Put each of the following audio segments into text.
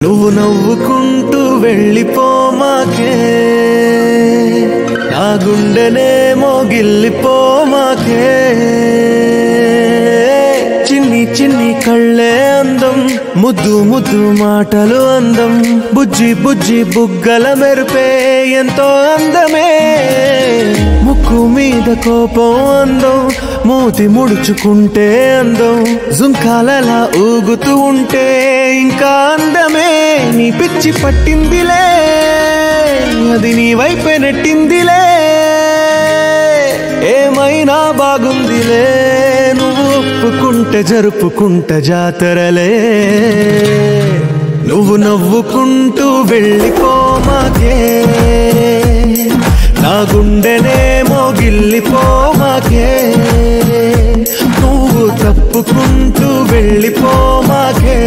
నువ్వు నవ్వుకుంటూ వెళ్ళిపోమాకే, నా గుండెనేమో గిల్లిపోమాకే. చిన్ని చిన్ని కళ్ళే అందం, ముద్దు ముద్దు మాటలు అందం, బుజ్జి బుజ్జి బుగ్గల మెరుపే ఎంతో అందమే. ముక్కు మీద కోపం అందం, మూతి ముడుచుకుంటే అందం, జుంకాలలా ఊగుతూ ఉంటే ఇంకా అందమే. నీ పిచ్చి పట్టిందిలే, అది నీ వైపే నెట్టిందిలే, ఏమైనా బాగుందిలే. నువ్వు ఒప్పుకుంటే జరుపుకుంట జాతరలే. నువ్వు నవ్వుకుంటూ వెళ్ళిపోమాకే, నా గుండెనేమో గిల్లిపోమాకే. నువ్వు తప్పుకుంటూ వెళ్ళిపోమాకే,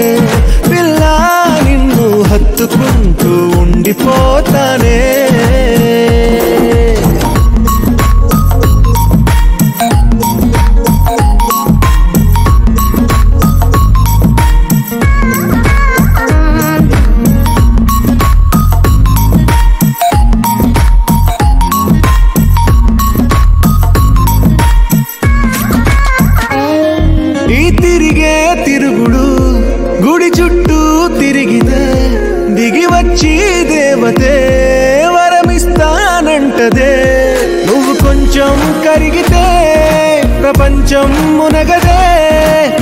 పిల్ల నిన్ను హత్తుకుంటూ ఉండిపోతానే. తిరిగే తిరుగుడు గుడి చుట్టూ తిరిగితే దిగి వచ్చి దేవతే వరమిస్తానంటదే. నువ్వు కొంచెం కరిగితే ప్రపంచం మునగదే.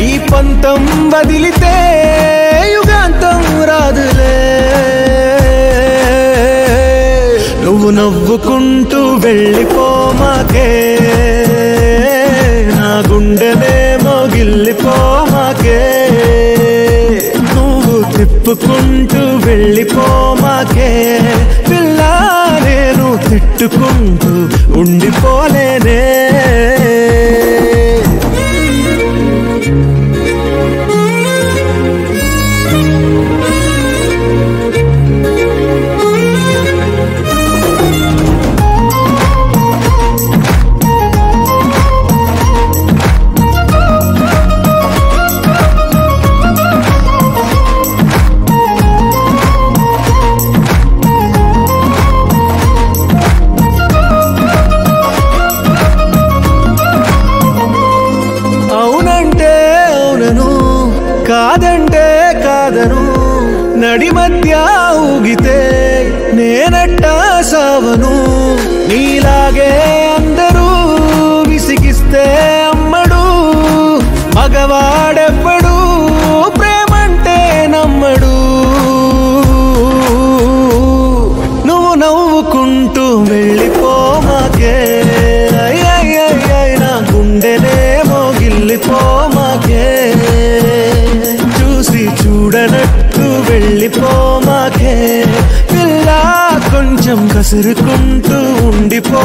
ఈ పంతం వదిలితే యుగాంతం రాదులే. నువ్వు నవ్వుకుంటూ వెళ్ళిపోమాకే, నా గుండెనేమో గిల్లిపోమాకే. నువ్వు తిప్పుకుంటూ వెళ్ళిపోమాకే, పిల్ల నేను తిట్టుకుంటూ ఉండిపోలేనే. కాదంటే కాదను, నడి మధ్య ఊగితే నేనట్టా సావను. నీలాగే అందరూ విసిగిస్తే అమ్మడు, మగవాడెవ్వడు ప్రేమంటే నమ్మడు. నువ్వు నవ్వుకుంటూ వెళ్ళిపోమాకే, నా గుండెనేమో గిల్లిపోమాకే. చూసి చూడనట్టు వెళ్ళిపోమాకే, పిల్ల కొంచెం కసురుకుంటూ ఉండిపో.